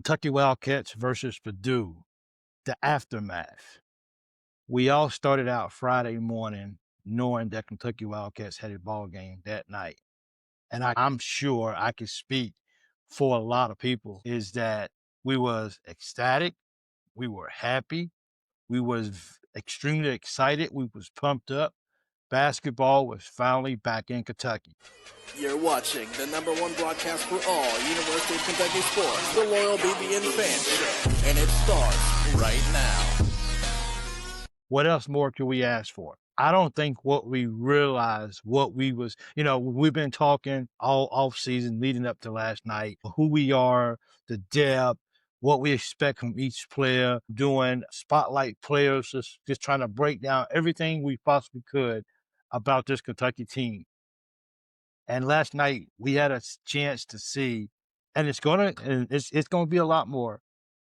Kentucky Wildcats versus Purdue, the aftermath. We all started out Friday morning knowing that Kentucky Wildcats had a ball game that night. And I'm sure I can speak for a lot of people is that we was ecstatic, we were happy, we was extremely excited, we was pumped up. Basketball was finally back in Kentucky. You're watching the #1 broadcast for all University of Kentucky sports, the Loyal BBN Fan Show, and it starts right now. What else more could we ask for? I don't think what we realized, what we was, we've been talking all off season leading up to last night, who we are, the depth, what we expect from each player, doing spotlight players, just trying to break down everything we possibly could about this Kentucky team. And last night we had a chance to see, and it's gonna be a lot more.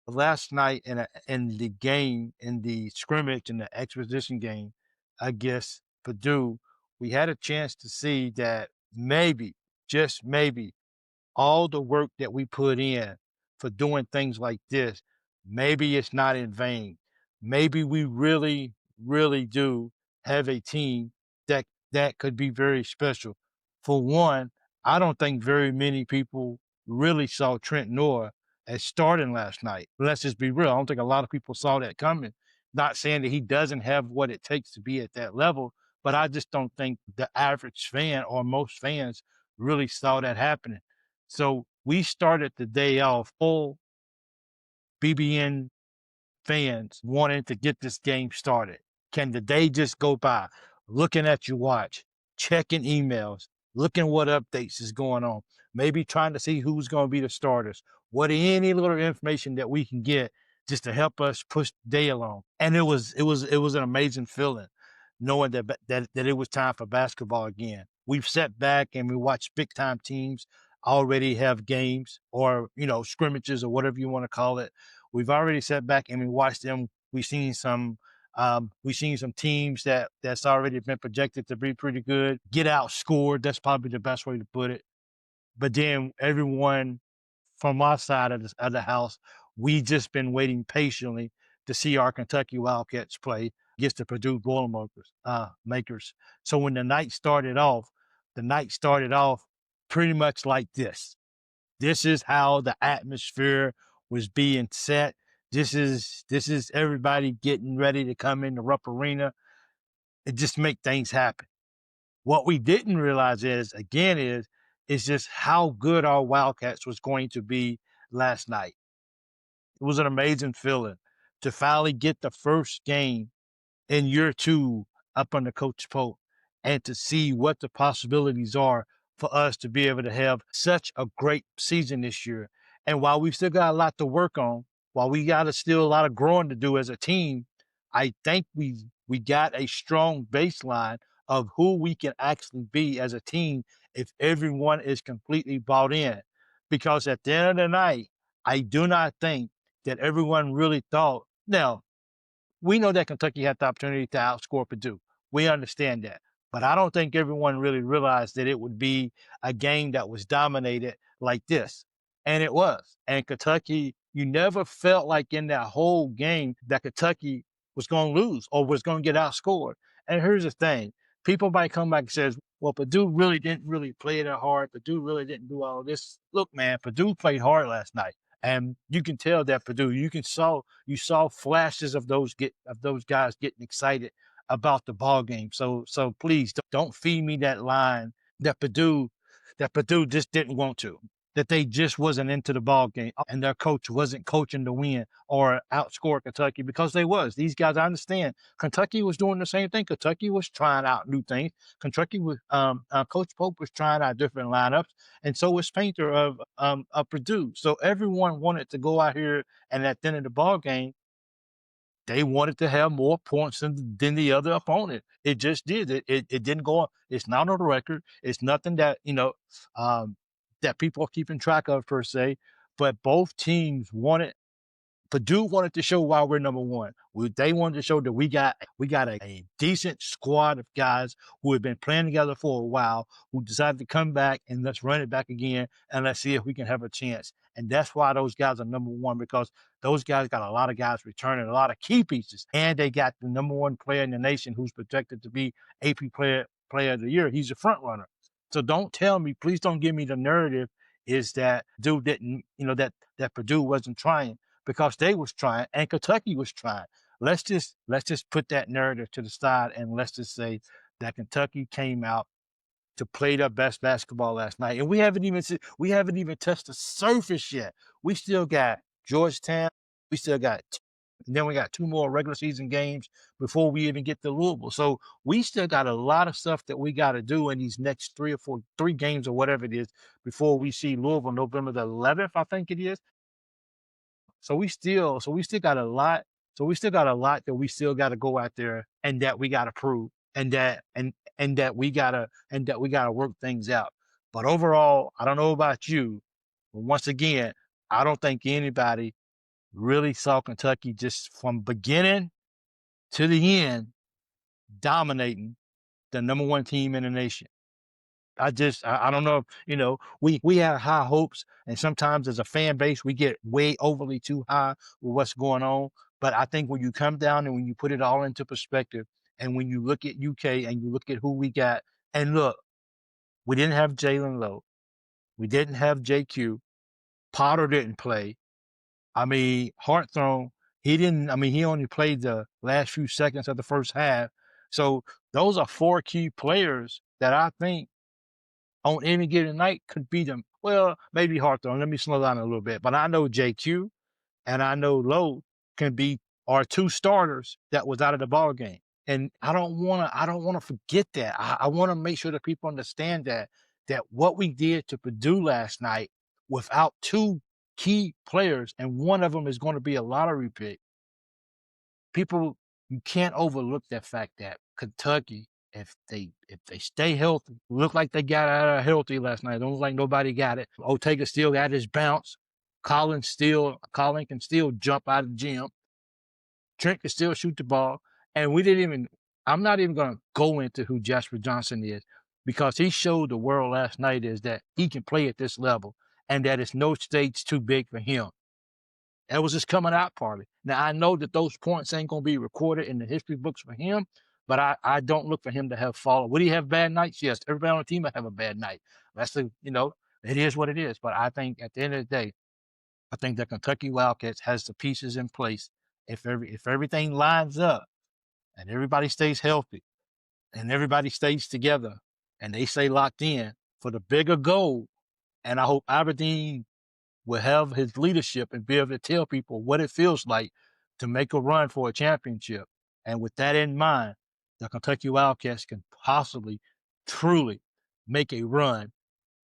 Last night in the game, in the scrimmage, in the exposition game against Purdue, we had a chance to see that maybe, just maybe, all the work that we put in for doing things like this, maybe it's not in vain. Maybe we really, really do have a team that could be very special. For one, I don't think very many people really saw Trent Noah as starting last night. Let's just be real. I don't think a lot of people saw that coming. Not saying that he doesn't have what it takes to be at that level, but I just don't think the average fan or most fans really saw that happening. So we started the day off full BBN fans wanting to get this game started. Can the day just go by looking at your watch, checking emails, looking what updates is going on, maybe trying to see who's going to be the starters, what any little information that we can get just to help us push the day along. And it was an amazing feeling knowing that it was time for basketball again. We've sat back and we watched big time teams already have games or scrimmages or whatever you want to call it. We've already sat back and we watched them. We've seen some teams that's already been projected to be pretty good get outscored. That's probably the best way to put it. But then everyone from our side of the house, we just been waiting patiently to see our Kentucky Wildcats play against the Purdue Boilermakers. Makers. So when the night started off pretty much like this. This is how the atmosphere was being set. This is everybody getting ready to come in the Rupp Arena and just make things happen. What we didn't realize is just how good our Wildcats was going to be last night. It was an amazing feeling to finally get the first game in year two up under Coach Pope and to see what the possibilities are for us to be able to have such a great season this year. And while we still got a lot to work on, while we got still a lot of growing to do as a team, I think we got a strong baseline of who we can actually be as a team if everyone is completely bought in. Because at the end of the night, I do not think that everyone really thought. Now, we know that Kentucky had the opportunity to outscore Purdue. We understand that. But I don't think everyone really realized that it would be a game that was dominated like this. And it was. And Kentucky, you never felt like in that whole game that Kentucky was going to lose or was going to get outscored. And here's the thing. People might come back and says, well, Purdue really didn't really play that hard. Purdue really didn't do all this. Look, man, Purdue played hard last night. And you can tell that Purdue, you saw flashes of those guys getting excited about the ball game. So please don't feed me that line that Purdue just didn't want to, that they just wasn't into the ball game and their coach wasn't coaching to win or outscore Kentucky, because they was. These guys, I understand. Kentucky was doing the same thing. Kentucky was trying out new things. Kentucky was Coach Pope was trying out different lineups, and so was Painter of Purdue. So everyone wanted to go out here and at the end of the ball game, they wanted to have more points than the other opponent. It just did. It didn't go on. It's not on the record. It's nothing that, that people are keeping track of per se, but both teams wanted Purdue wanted to show why we're number one. They wanted to show that we got a decent squad of guys who have been playing together for a while, who decided to come back and let's run it back again and let's see if we can have a chance. And that's why those guys are number one, because those guys got a lot of guys returning, a lot of key pieces, and they got the number one player in the nation who's projected to be AP player of the year. He's a front runner. So don't tell me, please don't give me the narrative is that dude didn't, that Purdue wasn't trying, because they was trying and Kentucky was trying. Let's just put that narrative to the side and let's just say that Kentucky came out to play their best basketball last night. And we haven't even touched the surface yet. We still got Georgetown. We still got, and then we got 2 more regular season games before we even get to Louisville. So we still got a lot of stuff that we got to do in these next 3 games or whatever it is before we see Louisville November the 11th, I think it is. So we still got a lot. So we still got a lot that we still got to go out there and that we got to prove and that we gotta work things out. But overall, I don't know about you, but once again, I don't think anybody really saw Kentucky just from beginning to the end dominating the number one team in the nation. I don't know. We have high hopes, and sometimes as a fan base, we get way overly too high with what's going on. But I think when you come down and when you put it all into perspective, and when you look at UK and you look at who we got, and look, we didn't have Jalen Lowe, we didn't have JQ, Potter didn't play. I mean, Hartthorne, he didn't. I mean, he only played the last few seconds of the first half. So those are 4 key players that I think on any given night could beat them. Well, maybe Hawthorne. Let me slow down a little bit. But I know JQ and I know Lowe can be our 2 starters that was out of the ball game. And I don't wanna forget that. I wanna make sure that people understand that what we did to Purdue last night without 2 key players, and one of them is going to be a lottery pick. People, you can't overlook that fact that Kentucky, if they stay healthy, look like they got out of healthy last night. Don't look like nobody got it. Ortega still got his bounce. Colin can still jump out of the gym. Trent can still shoot the ball. And I'm not even gonna go into who Jasper Johnson is, because he showed the world last night is that he can play at this level and that it's no stage too big for him. That was his coming out party. Now, I know that those points ain't going to be recorded in the history books for him, but I don't look for him to have fallen. Would he have bad nights? Yes. Everybody on the team might have a bad night. It is what it is. But I think at the end of the day, I think that Kentucky Wildcats has the pieces in place. If everything lines up and everybody stays healthy and everybody stays together and they stay locked in for the bigger goal, and I hope Aberdeen will have his leadership and be able to tell people what it feels like to make a run for a championship. And with that in mind, the Kentucky Wildcats can possibly, truly make a run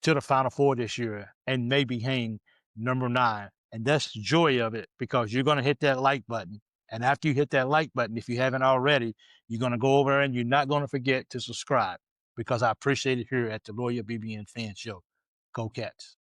to the Final Four this year and maybe hang number 9. And that's the joy of it, because you're going to hit that like button. And after you hit that like button, if you haven't already, you're going to go over and you're not going to forget to subscribe, because I appreciate it here at the Loyal BBN Fan Show. Go Cats.